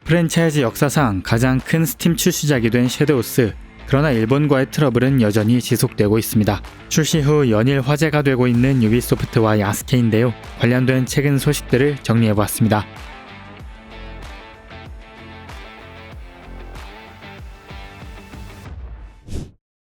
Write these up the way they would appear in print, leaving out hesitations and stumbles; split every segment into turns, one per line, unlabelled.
프랜차이즈 역사상 가장 큰 스팀 출시작이 된 섀도우스. 그러나 일본과의 트러블은 여전히 지속되고 있습니다. 출시 후 연일 화제가 되고 있는 유비소프트와 야스케인데요. 관련된 최근 소식들을 정리해보았습니다.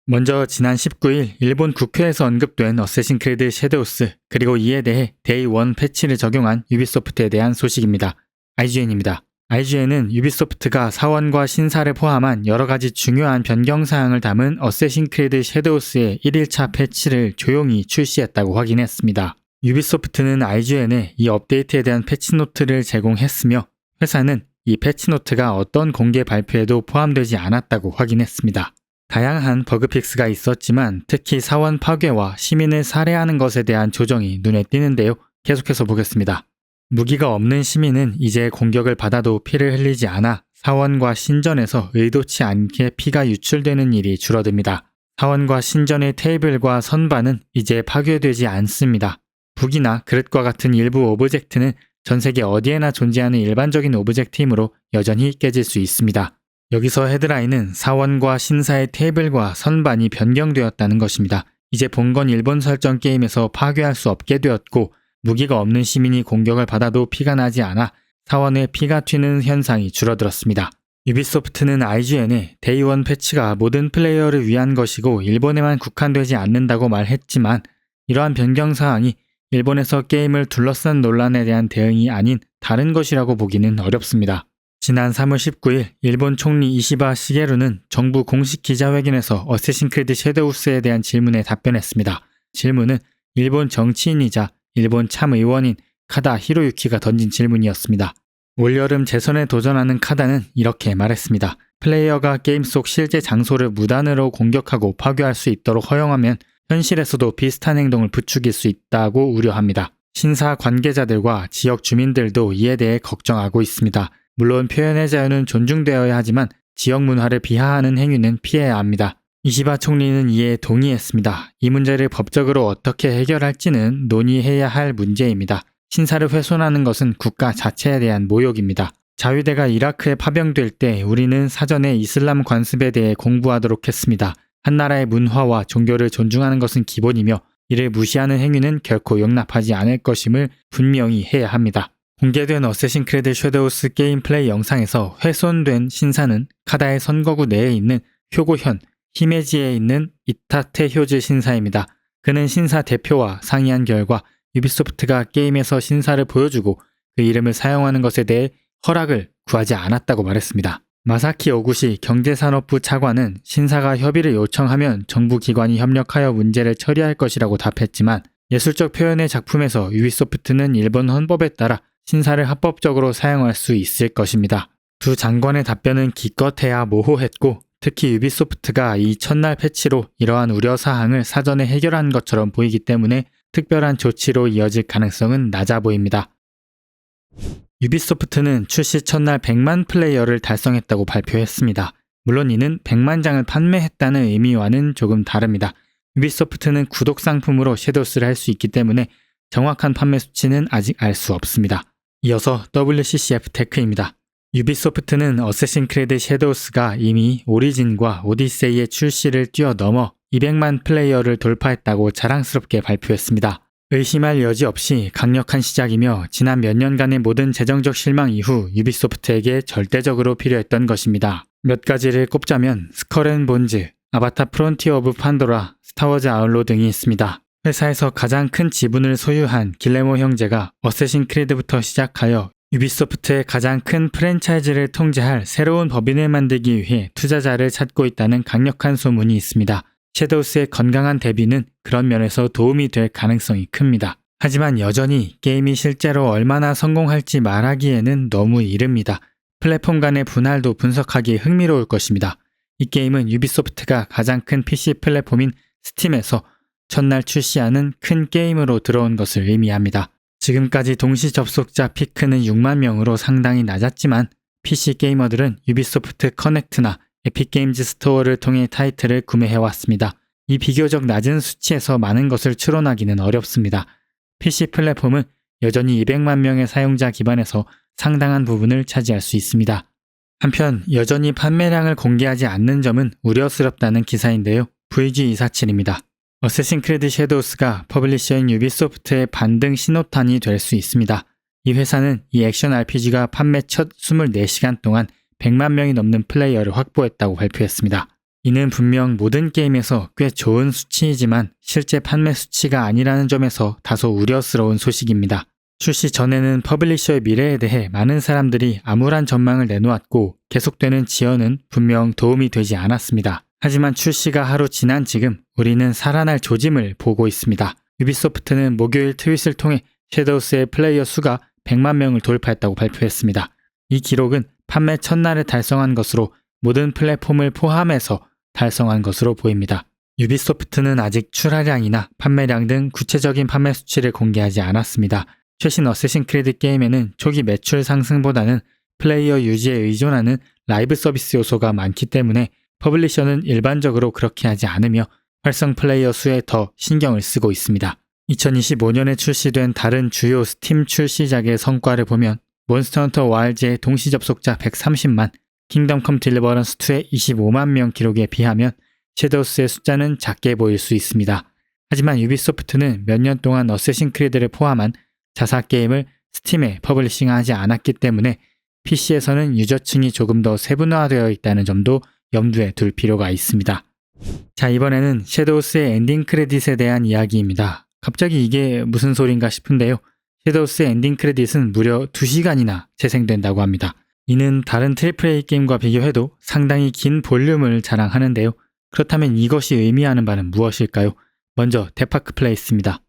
먼저 지난 19일 일본 국회에서 언급된 어쌔신 크리드 섀도우스, 그리고 이에 대해 데이 1 패치를 적용한 유비소프트에 대한 소식입니다. IGN입니다. IGN은 유비소프트가 사원과 신사를 포함한 여러가지 중요한 변경사항을 담은 어쌔신 크리드 섀도우스의 1일차 패치를 조용히 출시했다고 확인했습니다. 유비소프트는 IGN에 이 업데이트에 대한 패치노트를 제공했으며 회사는 이 패치노트가 어떤 공개 발표에도 포함되지 않았다고 확인했습니다. 다양한 버그픽스가 있었지만 특히 사원 파괴와 시민을 살해하는 것에 대한 조정이 눈에 띄는데요. 계속해서 보겠습니다. 무기가 없는 시민은 이제 공격을 받아도 피를 흘리지 않아 사원과 신전에서 의도치 않게 피가 유출되는 일이 줄어듭니다. 사원과 신전의 테이블과 선반은 이제 파괴되지 않습니다. 북이나 그릇과 같은 일부 오브젝트는 전 세계 어디에나 존재하는 일반적인 오브젝트이므로 여전히 깨질 수 있습니다. 여기서 헤드라인은 사원과 신사의 테이블과 선반이 변경되었다는 것입니다. 이제 본건 일본 설정 게임에서 파괴할 수 없게 되었고 무기가 없는 시민이 공격을 받아도 피가 나지 않아 사원에 피가 튀는 현상이 줄어들었습니다. 유비소프트는 IGN에 데이 1 패치가 모든 플레이어를 위한 것이고 일본에만 국한되지 않는다고 말했지만 이러한 변경사항이 일본에서 게임을 둘러싼 논란에 대한 대응이 아닌 다른 것이라고 보기는 어렵습니다. 지난 3월 19일 일본 총리 이시바 시게루는 정부 공식 기자회견에서 어쌔신 크리드 섀도우스에 대한 질문에 답변했습니다. 질문은 일본 정치인이자 일본 참의원인 카다 히로유키가 던진 질문이었습니다. 올여름 재선에 도전하는 카다는 이렇게 말했습니다. 플레이어가 게임 속 실제 장소를 무단으로 공격하고 파괴할 수 있도록 허용하면 현실에서도 비슷한 행동을 부추길 수 있다고 우려합니다. 신사 관계자들과 지역 주민들도 이에 대해 걱정하고 있습니다. 물론 표현의 자유는 존중되어야 하지만 지역 문화를 비하하는 행위는 피해야 합니다. 이시바 총리는 이에 동의했습니다. 이 문제를 법적으로 어떻게 해결할지는 논의해야 할 문제입니다. 신사를 훼손하는 것은 국가 자체에 대한 모욕입니다. 자위대가 이라크에 파병될 때 우리는 사전에 이슬람 관습에 대해 공부하도록 했습니다. 한 나라의 문화와 종교를 존중하는 것은 기본이며 이를 무시하는 행위는 결코 용납하지 않을 것임을 분명히 해야 합니다. 공개된 어쌔신 크리드 섀도우스 게임 플레이 영상에서 훼손된 신사는 카다의 선거구 내에 있는 효고현, 히메지에 있는 이타테 효즈 신사입니다. 그는 신사 대표와 상의한 결과 유비소프트가 게임에서 신사를 보여주고 그 이름을 사용하는 것에 대해 허락을 구하지 않았다고 말했습니다. 마사키 오구시 경제산업부 차관은 신사가 협의를 요청하면 정부 기관이 협력하여 문제를 처리할 것이라고 답했지만 예술적 표현의 작품에서 유비소프트는 일본 헌법에 따라 신사를 합법적으로 사용할 수 있을 것입니다. 두 장관의 답변은 기껏해야 모호했고 특히 유비소프트가 이 첫날 패치로 이러한 우려사항을 사전에 해결한 것처럼 보이기 때문에 특별한 조치로 이어질 가능성은 낮아 보입니다. 유비소프트는 출시 첫날 100만 플레이어를 달성했다고 발표했습니다. 물론 이는 100만 장을 판매했다는 의미와는 조금 다릅니다. 유비소프트는 구독 상품으로 섀도우스를 할 수 있기 때문에 정확한 판매 수치는 아직 알 수 없습니다. 이어서 WCCF 테크입니다. 유비소프트는 어쌔신 크리드 섀도우스가 이미 오리진과 오디세이의 출시를 뛰어넘어 200만 플레이어를 돌파했다고 자랑스럽게 발표했습니다. 의심할 여지 없이 강력한 시작이며 지난 몇 년간의 모든 재정적 실망 이후 유비소프트에게 절대적으로 필요했던 것입니다. 몇 가지를 꼽자면 스컬앤본즈, 아바타 프론티어 오브 판도라, 스타워즈 아울러 등이 있습니다. 회사에서 가장 큰 지분을 소유한 길레모 형제가 어쌔신 크리드부터 시작하여 유비소프트의 가장 큰 프랜차이즈를 통제할 새로운 법인을 만들기 위해 투자자를 찾고 있다는 강력한 소문이 있습니다. 섀도우스의 건강한 데뷔는 그런 면에서 도움이 될 가능성이 큽니다. 하지만 여전히 게임이 실제로 얼마나 성공할지 말하기에는 너무 이릅니다. 플랫폼 간의 분할도 분석하기 흥미로울 것입니다. 이 게임은 유비소프트가 가장 큰 PC 플랫폼인 스팀에서 첫날 출시하는 큰 게임으로 들어온 것을 의미합니다. 지금까지 동시 접속자 피크는 6만 명으로 상당히 낮았지만 PC 게이머들은 유비소프트 커넥트나 에픽게임즈 스토어를 통해 타이틀을 구매해왔습니다. 이 비교적 낮은 수치에서 많은 것을 추론하기는 어렵습니다. PC 플랫폼은 여전히 200만 명의 사용자 기반에서 상당한 부분을 차지할 수 있습니다. 한편 여전히 판매량을 공개하지 않는 점은 우려스럽다는 기사인데요. VG247입니다. 어쌔신 크리드 섀도우스가 퍼블리셔인 유비소프트의 반등 신호탄이 될 수 있습니다. 이 회사는 이 액션 RPG가 판매 첫 24시간 동안 100만 명이 넘는 플레이어를 확보했다고 발표했습니다. 이는 분명 모든 게임에서 꽤 좋은 수치이지만 실제 판매 수치가 아니라는 점에서 다소 우려스러운 소식입니다. 출시 전에는 퍼블리셔의 미래에 대해 많은 사람들이 암울한 전망을 내놓았고 계속되는 지연은 분명 도움이 되지 않았습니다. 하지만 출시가 하루 지난 지금 우리는 살아날 조짐을 보고 있습니다. 유비소프트는 목요일 트윗을 통해 섀도우스의 플레이어 수가 100만 명을 돌파했다고 발표했습니다. 이 기록은 판매 첫날에 달성한 것으로 모든 플랫폼을 포함해서 달성한 것으로 보입니다. 유비소프트는 아직 출하량이나 판매량 등 구체적인 판매 수치를 공개하지 않았습니다. 최신 어쌔신 크리드 게임에는 초기 매출 상승보다는 플레이어 유지에 의존하는 라이브 서비스 요소가 많기 때문에 퍼블리셔는 일반적으로 그렇게 하지 않으며 활성 플레이어 수에 더 신경을 쓰고 있습니다. 2025년에 출시된 다른 주요 스팀 출시작의 성과를 보면 몬스터 헌터 와일즈의 동시 접속자 130만, 킹덤 컴 딜리버런스 2의 25만 명 기록에 비하면 섀도우스의 숫자는 작게 보일 수 있습니다. 하지만 유비소프트는 몇 년 동안 어쌔신 크리드를 포함한 자사 게임을 스팀에 퍼블리싱하지 않았기 때문에 PC에서는 유저층이 조금 더 세분화되어 있다는 점도 염두에 둘 필요가 있습니다. 자, 이번에는 섀도우스의 엔딩 크레딧에 대한 이야기입니다. 갑자기 이게 무슨 소린가 싶은데요. 섀도우스의 엔딩 크레딧은 무려 2시간이나 재생된다고 합니다. 이는 다른 AAA 게임과 비교해도 상당히 긴 볼륨을 자랑하는데요. 그렇다면 이것이 의미하는 바는 무엇일까요? 먼저 데파크 플레이스입니다.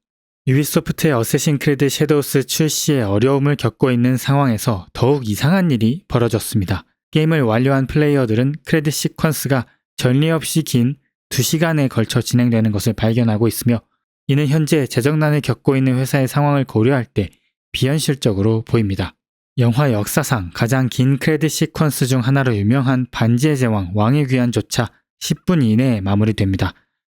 유비소프트의 어쌔신 크리드 섀도우스 출시에 어려움을 겪고 있는 상황에서 더욱 이상한 일이 벌어졌습니다. 게임을 완료한 플레이어들은 크레딧 시퀀스가 전례 없이 긴 2시간에 걸쳐 진행되는 것을 발견하고 있으며 이는 현재 재정난을 겪고 있는 회사의 상황을 고려할 때 비현실적으로 보입니다. 영화 역사상 가장 긴 크레딧 시퀀스 중 하나로 유명한 반지의 제왕 왕의 귀환조차 10분 이내에 마무리됩니다.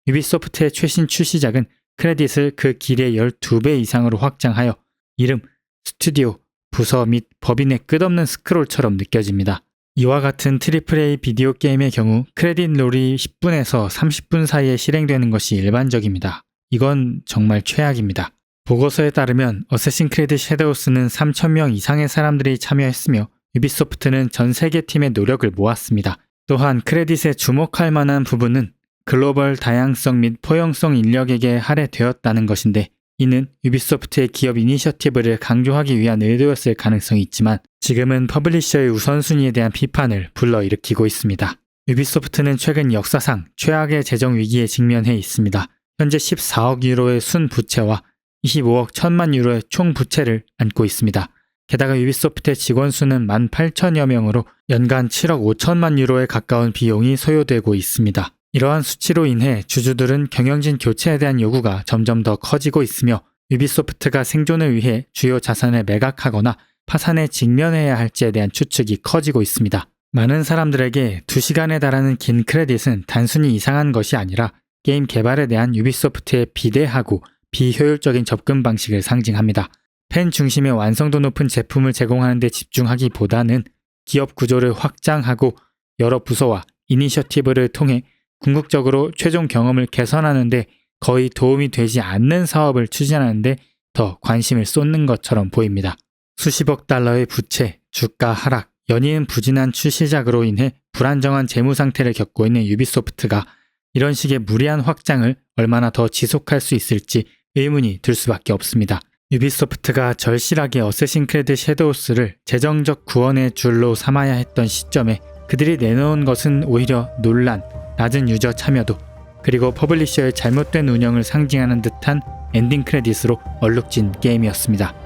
유비소프트의 최신 출시작은 크레딧을 그 길의 12배 이상으로 확장하여 이름, 스튜디오, 부서 및 법인의 끝없는 스크롤처럼 느껴집니다. 이와 같은 AAA 비디오 게임의 경우 크레딧 롤이 10분에서 30분 사이에 실행되는 것이 일반적입니다. 이건 정말 최악입니다. 보고서에 따르면 어쌔신 크리드 섀도우스는 3,000명 이상의 사람들이 참여했으며 유비소프트는 전 세계 팀의 노력을 모았습니다. 또한 크레딧에 주목할 만한 부분은 글로벌 다양성 및 포용성 인력에게 할애되었다는 것인데 이는 유비소프트의 기업 이니셔티브를 강조하기 위한 의도였을 가능성이 있지만 지금은 퍼블리셔의 우선순위에 대한 비판을 불러일으키고 있습니다. 유비소프트는 최근 역사상 최악의 재정 위기에 직면해 있습니다. 현재 14억 유로의 순부채와 25억 1천만 유로의 총 부채를 안고 있습니다. 게다가 유비소프트의 직원 수는 18,000여 명으로 연간 7억 5천만 유로에 가까운 비용이 소요되고 있습니다. 이러한 수치로 인해 주주들은 경영진 교체에 대한 요구가 점점 더 커지고 있으며 유비소프트가 생존을 위해 주요 자산을 매각하거나 파산에 직면해야 할지에 대한 추측이 커지고 있습니다. 많은 사람들에게 2시간에 달하는 긴 크레딧은 단순히 이상한 것이 아니라 게임 개발에 대한 유비소프트의 비대하고 비효율적인 접근 방식을 상징합니다. 팬 중심의 완성도 높은 제품을 제공하는 데 집중하기보다는 기업 구조를 확장하고 여러 부서와 이니셔티브를 통해 궁극적으로 최종 경험을 개선하는 데 거의 도움이 되지 않는 사업을 추진하는 데 더 관심을 쏟는 것처럼 보입니다. 수십억 달러의 부채, 주가 하락, 연이은 부진한 출시작으로 인해 불안정한 재무 상태를 겪고 있는 유비소프트가 이런 식의 무리한 확장을 얼마나 더 지속할 수 있을지 의문이 들 수밖에 없습니다. 유비소프트가 절실하게 어쌔신 크리드 섀도우스를 재정적 구원의 줄로 삼아야 했던 시점에 그들이 내놓은 것은 오히려 논란, 낮은 유저 참여도, 그리고 퍼블리셔의 잘못된 운영을 상징하는 듯한 엔딩 크레딧으로 얼룩진 게임이었습니다.